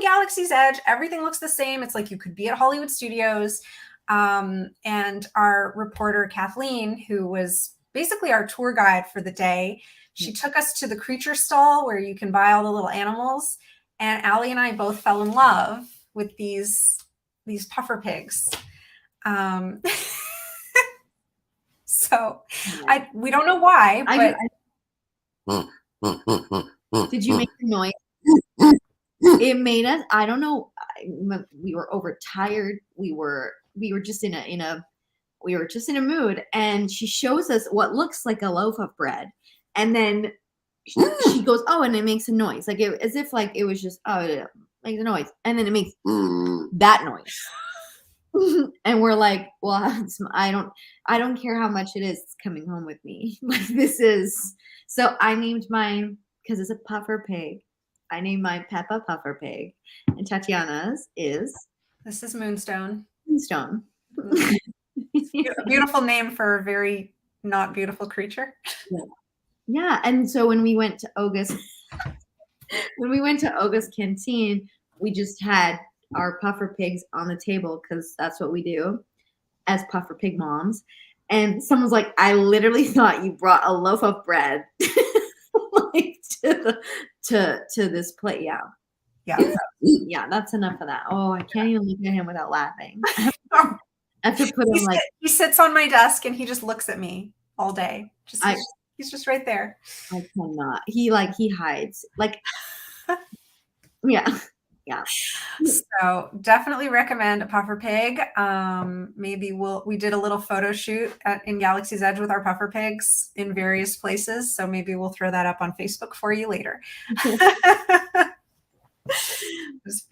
Galaxy's Edge. Everything looks the same. It's like you could be at Hollywood Studios. And our reporter, Kathleen, who was basically our tour guide for the day, she took us to the creature stall where you can buy all the little animals. And Aly and I both fell in love with these puffer pigs. So we don't know why, but did you make the noise? It made us, I don't know. We were overtired. We were just in a mood, and she shows us what looks like a loaf of bread, and then she goes, oh, and it makes a noise, like as if like it was just, oh, it makes a noise, and then it makes that noise. And we're like, well, I don't care how much it is, it's coming home with me. Like, this is, so I named mine, because it's a puffer pig, I named my Peppa Puffer Pig, and Tatjana's is, this is Moonstone. Moonstone. A beautiful name for a very not beautiful creature. Yeah. And so when we went to Oga's canteen, we just had our puffer pigs on the table, because that's what we do as puffer pig moms. And someone's like, I literally thought you brought a loaf of bread like to this plate. Yeah, that's enough of that. Oh, I can't even look at him without laughing. I have to put him like, he sits on my desk and he just looks at me all day. He's just right there. I cannot. He hides. Like, yeah. So definitely recommend a puffer pig. Maybe we did a little photo shoot in Galaxy's Edge with our puffer pigs in various places. So maybe we'll throw that up on Facebook for you later. It's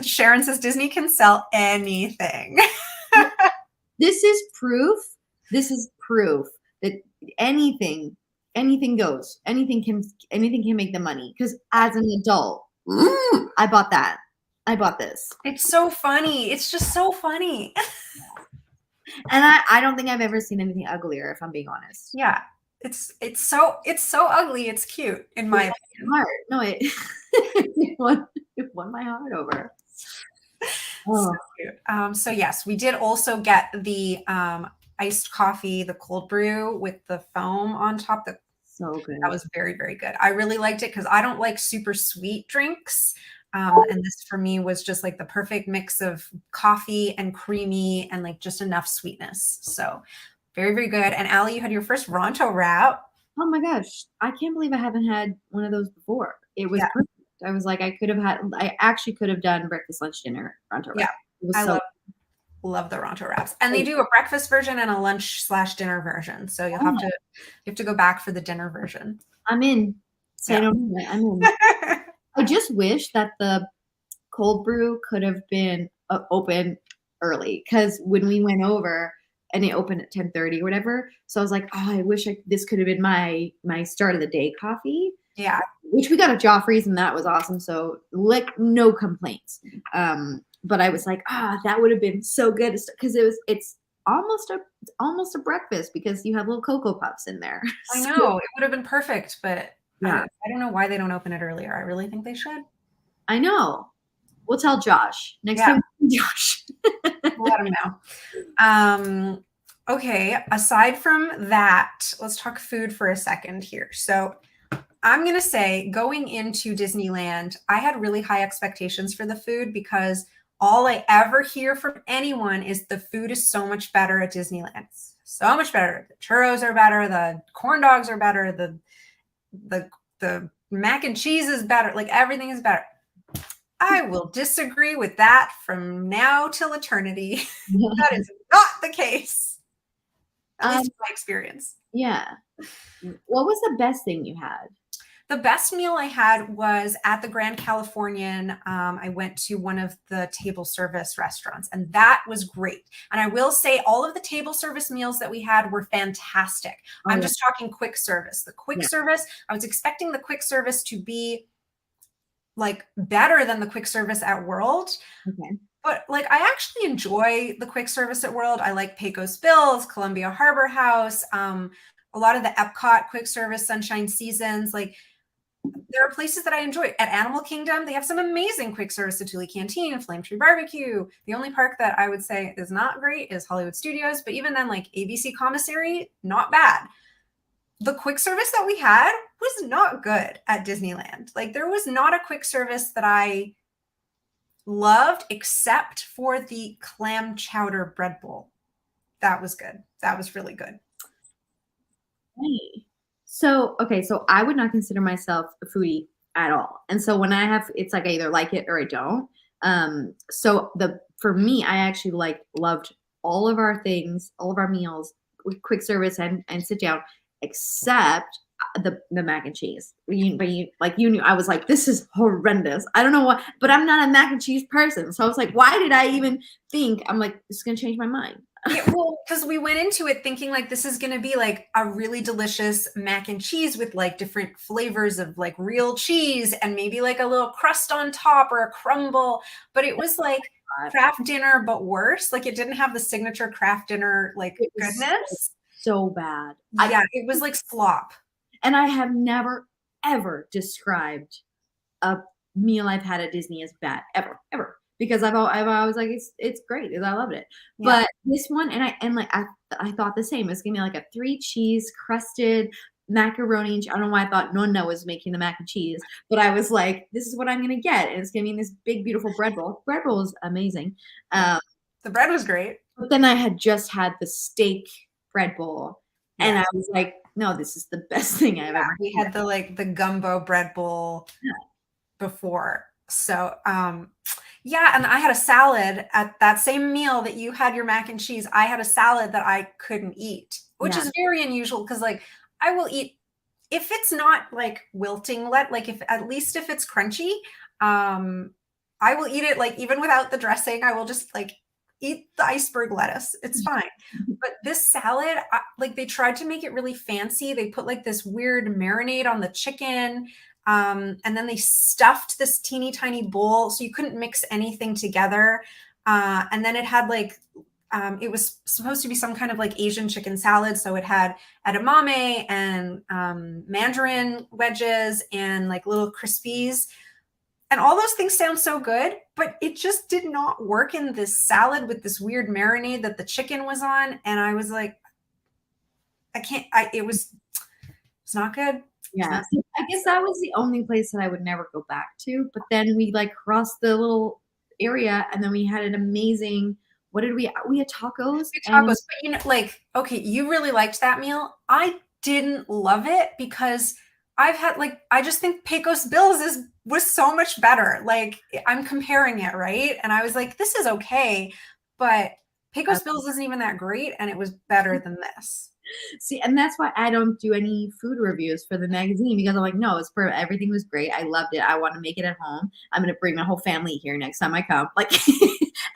Sharon says Disney can sell anything. This is proof that anything goes. Anything can make the money. Because as an adult, I bought that. I bought this. It's so funny. It's just so funny. And I don't think I've ever seen anything uglier, if I'm being honest. Yeah. It's so ugly. It's cute in my opinion. Heart. No, it won my heart over. So cute. So yes, we did also get the iced coffee, the cold brew with the foam on top. So good. That was very, very good. I really liked it because I don't like super sweet drinks. And this for me was just like the perfect mix of coffee and creamy and like just enough sweetness. So very, very good. And Aly, you had your first Ronto wrap. Oh my gosh. I can't believe I haven't had one of those before. It was perfect. I was like, I actually could have done breakfast, lunch, dinner Ronto wrap. Yeah. Love the Ronto wraps. And they do a breakfast version and a lunch/dinner version. So you have to go back for the dinner version. I'm in. I'm in. I just wish that the cold brew could have been open early, because when we went over and it opened at 10:30 or whatever, so I was like, oh, I wish this could have been my start of the day coffee. Yeah. which we got at Joffrey's, and that was awesome. So like no complaints. But I was like, that would have been so good because it's almost a breakfast because you have little Cocoa Puffs in there. I So, know it would have been perfect, but yeah, I don't know why they don't open it earlier. I really think they should. I know. We'll tell Josh next Yeah. time. Josh. Let him know. Okay, aside from that, let's talk food for a second here. So I'm going to say going into Disneyland, I had really high expectations for the food because all I ever hear from anyone is the food is so much better at Disneyland. So much better. The churros are better, the corn dogs are better, the mac and cheese is better, like everything is better. I will disagree with that from now till eternity. That is not the case. At least in my experience. Yeah. What was the best thing you had? The best meal I had was at the Grand Californian. I went to one of the table service restaurants, and that was great. And I will say all of the table service meals that we had were fantastic. I'm just talking quick service. The quick service, I was expecting the quick service to be like better than the quick service at World. Okay. But like I actually enjoy the quick service at World. I like Pecos Bills, Columbia Harbor House, a lot of the Epcot quick service Sunshine Seasons. Like there are places that I enjoy. At Animal Kingdom, they have some amazing quick service at Tule Canteen, Flame Tree Barbecue. The only park that I would say is not great is Hollywood Studios, but even then, like ABC Commissary, not bad. The quick service that we had was not good at Disneyland. Like there was not a quick service that I loved except for the clam chowder bread bowl. That was good. That was really good. Hey. So, okay, so I would not consider myself a foodie at all. And so when I have, it's like I either like it or I don't. So for me, I actually loved all of our things, all of our meals with quick service and sit down, except the mac and cheese. But you knew I was like, this is horrendous. I don't know what, but I'm not a mac and cheese person. So I was like, why did I even think? I'm like, this is gonna change my mind. Yeah, well, because we went into it thinking like this is going to be like a really delicious mac and cheese with like different flavors of like real cheese and maybe like a little crust on top or a crumble. But it was like craft dinner, but worse. Like it didn't have the signature craft dinner like goodness. So bad. Yeah, it was like slop. And I have never, ever described a meal I've had at Disney as bad, ever. Because I've always like it's great. I loved it. Yeah. But this one, and I thought the same. It's gonna be like a 3 cheese crusted macaroni. I don't know why I thought Nonna was making the mac and cheese, but I was like, this is what I'm gonna get, and it's gonna be in this big beautiful bread bowl. Bread bowl is amazing. The bread was great. But then I had just had the steak bread bowl, and I was like, no, this is the best thing I've ever. We had the gumbo bread bowl before, so. Yeah, and I had a salad at that same meal that you had your mac and cheese. I had a salad that I couldn't eat, which is very unusual because like I will eat if it's not like wilting, if at least if it's crunchy, I will eat it like even without the dressing. I will just like eat the iceberg lettuce. It's fine. But this salad, like they tried to make it really fancy. They put like this weird marinade on the chicken. And then they stuffed this teeny tiny bowl so you couldn't mix anything together. And then it had like, it was supposed to be some kind of like Asian chicken salad. So it had edamame and mandarin wedges and like little crispies. And all those things sound so good, but it just did not work in this salad with this weird marinade that the chicken was on. And I was like, it's not good. Yeah, I guess that was the only place that I would never go back to. But then we like crossed the little area, and then we had an amazing. What did we had tacos. But you know, like okay, you really liked that meal. I didn't love it because I've had like I just think Pecos Bills was so much better. Like I'm comparing it, right? And I was like, this is okay, but Pecos Bills isn't even that great, and it was better than this. See, and that's why I don't do any food reviews for the magazine because I'm like, no, everything was great. I loved it. I want to make it at home. I'm going to bring my whole family here next time I come. Like,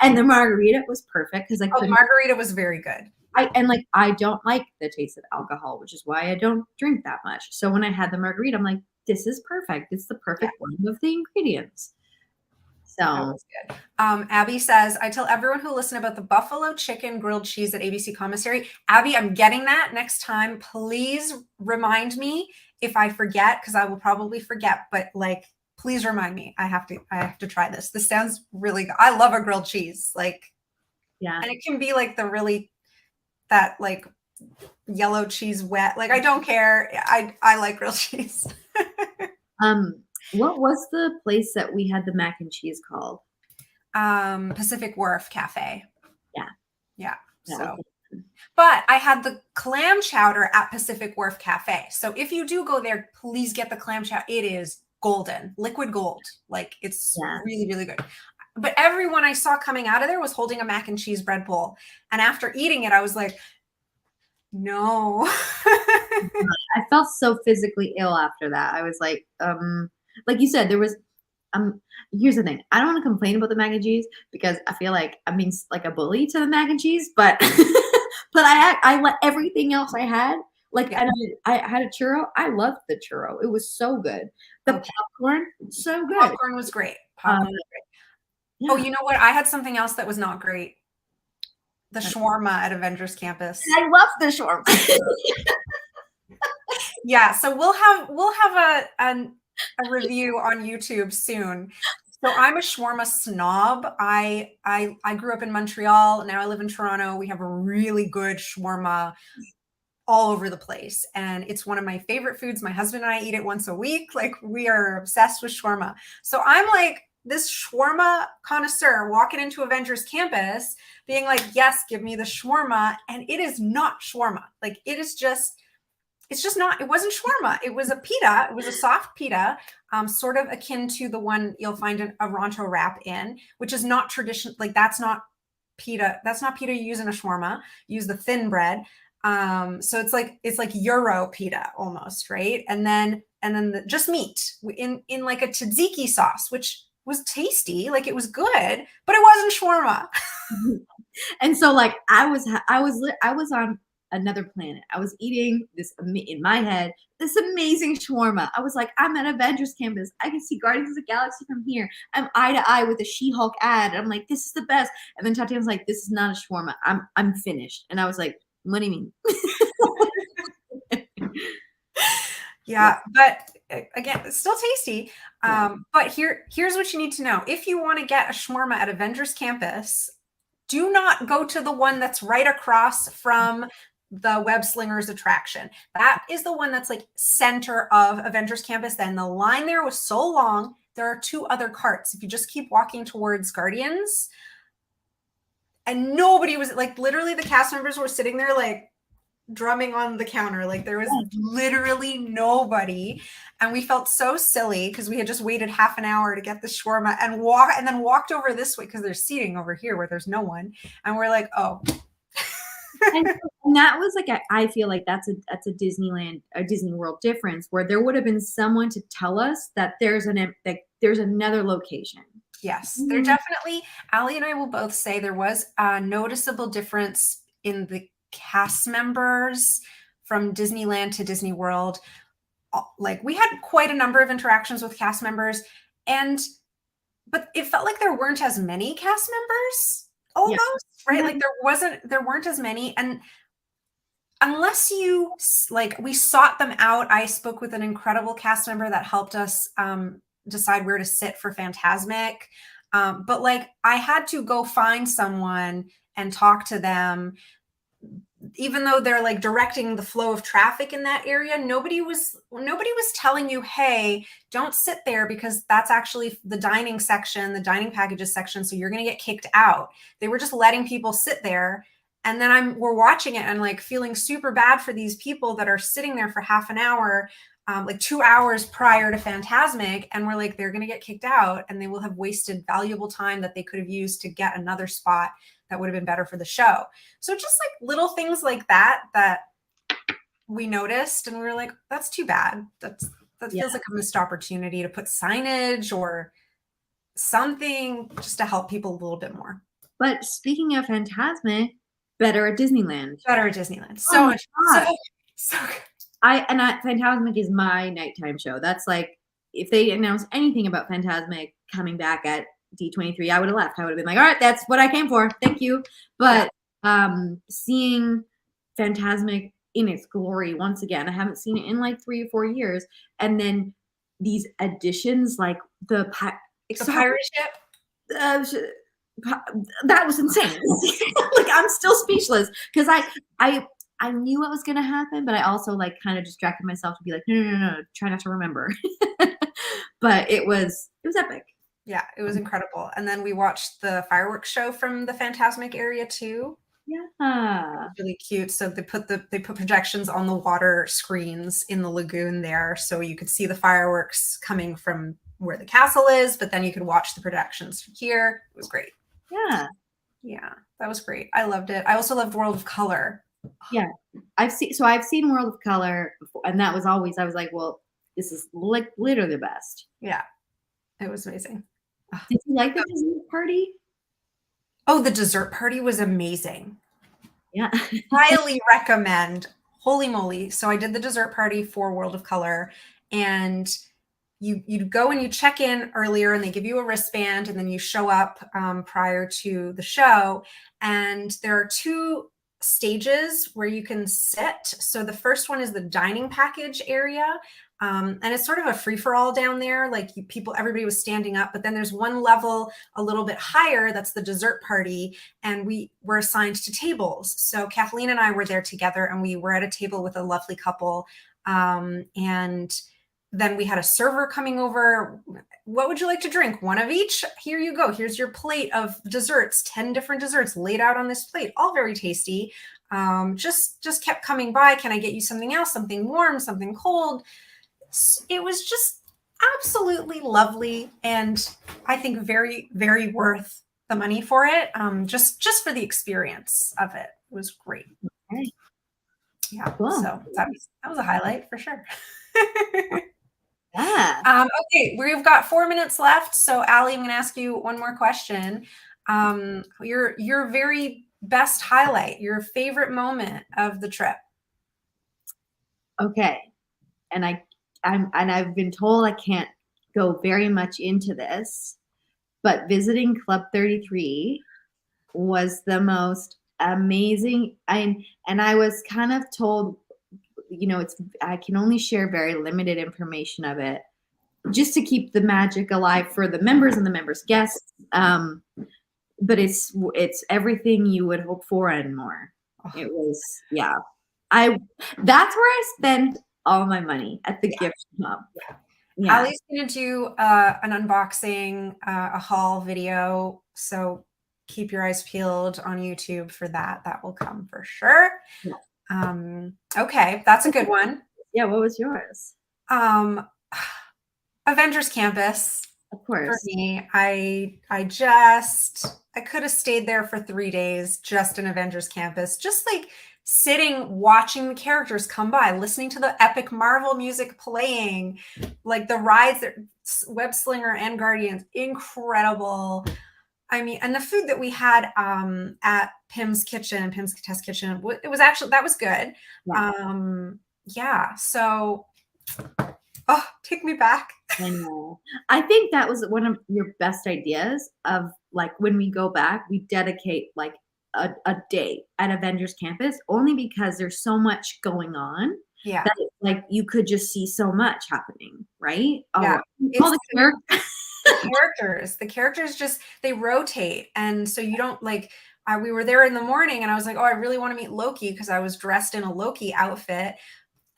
and the margarita was perfect because margarita was very good. I don't like the taste of alcohol, which is why I don't drink that much. So when I had the margarita, I'm like, this is perfect. It's the perfect Yeah. blend of the ingredients. So That was good. Abby says, I tell everyone who listen about the buffalo chicken grilled cheese at ABC Commissary. Abby, I'm getting that next time. Please remind me if I forget, because I will probably forget, but like, please remind me. I have to try this. This sounds really good. I love a grilled cheese. Like, yeah. and it can be like that like yellow cheese wet. Like, I don't care. I like grilled cheese. What was the place that we had the mac and cheese called? Pacific Wharf Cafe. Yeah. Yeah. That So, was but I had the clam chowder at Pacific Wharf Cafe. So if you do go there, please get the clam chowder. It is golden, liquid gold. Like, it's really, really good. But everyone I saw coming out of there was holding a mac and cheese bread bowl. And after eating it, I was like, no. I felt so physically ill after that. I was like you said, there was here's the thing. I don't want to complain about the mac and cheese because I feel like I'm being like a bully to the mac and cheese, but but I let everything else I had. Like, and I had a churro. I loved the churro. It was so good. The popcorn, so good. Popcorn was great. Popcorn was great. Yeah. Oh, you know what? I had something else that was not great. The shawarma at Avengers Campus. I love the shawarma. Yeah, so we'll have a review on YouTube soon. So I'm a shawarma snob. I grew up in Montreal. Now I live in Toronto. We have a really good shawarma all over the place, and it's one of my favorite foods. My husband and I eat it once a week. Like, we are obsessed with shawarma. So I'm like this shawarma connoisseur walking into Avengers Campus being like, yes, give me the shawarma. And it is not shawarma. Like, it's just not, it wasn't shawarma. It was a pita. It was a soft pita, sort of akin to the one you'll find a Ronto wrap in, which is not traditional. Like, that's not pita. That's not pita you use in a shawarma. You use the thin bread. So it's like Euro pita almost, right? And then just meat in like a tzatziki sauce, which was tasty. Like, it was good, but it wasn't shawarma. And so, like, I was on another planet. I was eating this in my head, this amazing shawarma. I was like, I'm at Avengers Campus. I can see Guardians of the Galaxy from here. I'm eye to eye with a She-Hulk ad. I'm like, this is the best. And then Tatjana's like, this is not a shawarma. I'm finished. And I was like, what do you mean? Yeah, but again, it's still tasty. But here's what you need to know. If you want to get a shawarma at Avengers Campus, do not go to the one that's right across from the Web Slingers attraction. That is the one that's like center of Avengers Campus. Then the line there was so long. There are two other carts. If you just keep walking towards Guardians, and nobody was, like, literally the cast members were sitting there like drumming on the counter. Like, there was literally nobody. And we felt so silly because we had just waited half an hour to get the shawarma and then walked over this way because there's seating over here where there's no one. And we're like, oh. and that was like I feel like that's a Disneyland, a Disney World difference, where there would have been someone to tell us that there's another location. Yes, there definitely, Aly and I will both say there was a noticeable difference in the cast members from Disneyland to Disney World. Like, we had quite a number of interactions with cast members, but it felt like there weren't as many cast members almost, right? Like, there weren't as many. And unless you, like, we sought them out. I spoke with an incredible cast member that helped us decide where to sit for Fantasmic. But like, I had to go find someone and talk to them, even though they're like directing the flow of traffic in that area. Nobody was telling you, hey, don't sit there because that's actually the dining section, the dining packages section. So you're going to get kicked out. They were just letting people sit there. And then we're watching it and like feeling super bad for these people that are sitting there for half an hour, like 2 hours prior to Fantasmic, and we're like, they're going to get kicked out and they will have wasted valuable time that they could have used to get another spot that would have been better for the show. So just like little things like that we noticed, and we were like, that's too bad. That feels like a missed opportunity to put signage or something just to help people a little bit more. But speaking of Fantasmic, better at Disneyland. Better at Disneyland. So much. So good. Phantasmic is my nighttime show. That's like, if they announced anything about Phantasmic coming back at D23, I would have left. I would have been like, all right, that's what I came for. Thank you. But seeing Phantasmic in its glory once again, I haven't seen it in like 3 or 4 years. And then these additions, like the pirate ship. That was insane. Like, I'm still speechless because I knew what was going to happen, but I also like kind of distracted myself to be like, no, try not to remember. But it was epic. Yeah, it was incredible. And then we watched the fireworks show from the Phantasmic area too. Yeah, really cute. So they put projections on the water screens in the lagoon there, so you could see the fireworks coming from where the castle is, but then you could watch the projections from here. It was great. Yeah, that was great. I loved it. I also loved World of Color. Yeah, I've seen World of Color before, and that was always, I was like, well, this is like literally the best. Yeah, it was amazing. Did you like the dessert party? Oh, the dessert party was amazing. Yeah. Highly recommend. Holy moly. So I did the dessert party for World of Color, and you go and you check in earlier, and they give you a wristband, and then you show up prior to the show. And there are 2 stages where you can sit. So the first one is the dining package area. And it's sort of a free-for-all down there. Like everybody was standing up, but then there's one level a little bit higher. That's the dessert party. And we were assigned to tables. So Kathleen and I were there together, and we were at a table with a lovely couple. And then we had a server coming over. What would you like to drink? One of each? Here you go. Here's your plate of desserts, 10 different desserts laid out on this plate, all very tasty. Just kept coming by. Can I get you something else? Something warm, something cold? It was just absolutely lovely, and I think very, very worth the money for it. Just for the experience of it. It was great. Okay. Yeah. Cool. So that was a highlight for sure. Yeah. Okay, we've got 4 minutes left. So Aly, I'm going to ask you one more question. Your very best highlight, your favorite moment of the trip. Okay. And I've been told I can't go very much into this, but visiting Club 33 was the most amazing. And I was kind of told, I can only share very limited information of it, just to keep the magic alive for the members and the members' guests. But it's everything you would hope for and more. It was, yeah. That's where I spent all my money, at the gift shop. Yeah. Aly's going to do an unboxing, a haul video. So keep your eyes peeled on YouTube for that. That will come for sure. Yeah. Okay, that's a good one. Yeah, what was yours? Avengers Campus. Of course. For me, I could have stayed there for 3 days just in Avengers Campus, just like sitting, watching the characters come by, listening to the epic Marvel music playing, like the rides, Web Slinger and Guardians, incredible. I mean, and the food that we had at Pim's Test Kitchen, it was actually, that was good. Yeah. So, take me back. I know. I think that was one of your best ideas of, like, when we go back, we dedicate like a day at Avengers Campus, only because there's so much going on. Yeah. That like you could just see so much happening, right? Yeah. All the characters just, they rotate. And so you don't like, we were there in the morning and I was like, oh, I really want to meet Loki, because I was dressed in a Loki outfit.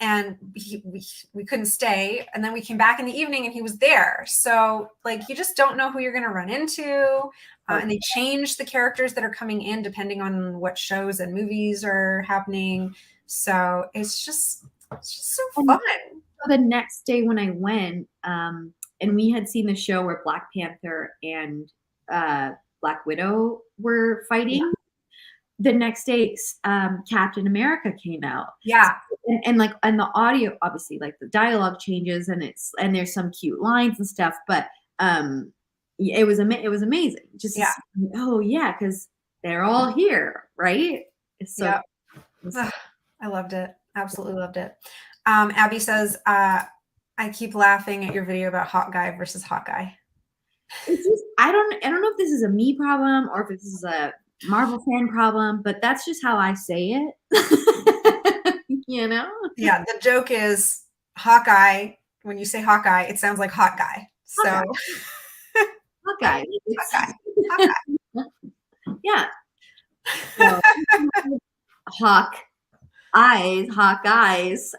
And we couldn't stay. And then we came back in the evening and he was there. So like, you just don't know who you're going to run into. And they change the characters that are coming in depending on what shows and movies are happening. So it's just so fun. So the next day when I went, and we had seen the show where Black Panther and Black Widow were fighting. Yeah. The next day, Captain America came out. Yeah. And the audio, obviously, like the dialogue changes and there's some cute lines and stuff, but it was amazing. Just because they're all here, right? So I loved it. Absolutely loved it. Abby says, I keep laughing at your video about hot guy versus hot guy. It's just, I don't know if this is a me problem or if this is a Marvel fan problem, but that's just how I say it. You know? Yeah, the joke is Hawkeye. When you say Hawkeye, it sounds like hot guy. So Hawkeye. Hawkeye. Hawkeye. Yeah. So, hawk eyes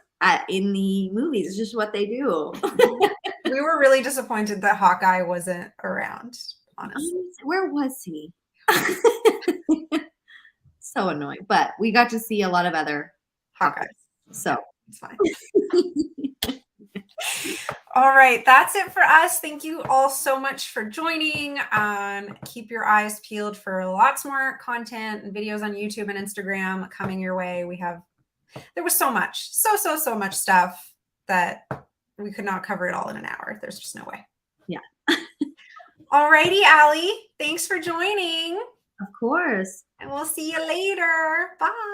in the movies. It's just what they do. We were really disappointed that Hawkeye wasn't around, honestly. Where was he? So annoying. But we got to see a lot of other Hawkeyes. So it's fine. All right, that's it for us. Thank you all so much for joining. Keep your eyes peeled for lots more content and videos on YouTube and Instagram coming your way. There was so much, so much stuff that we could not cover it all in an hour. There's just no way. Yeah. All righty, Aly. Thanks for joining. Of course. And we'll see you later. Bye.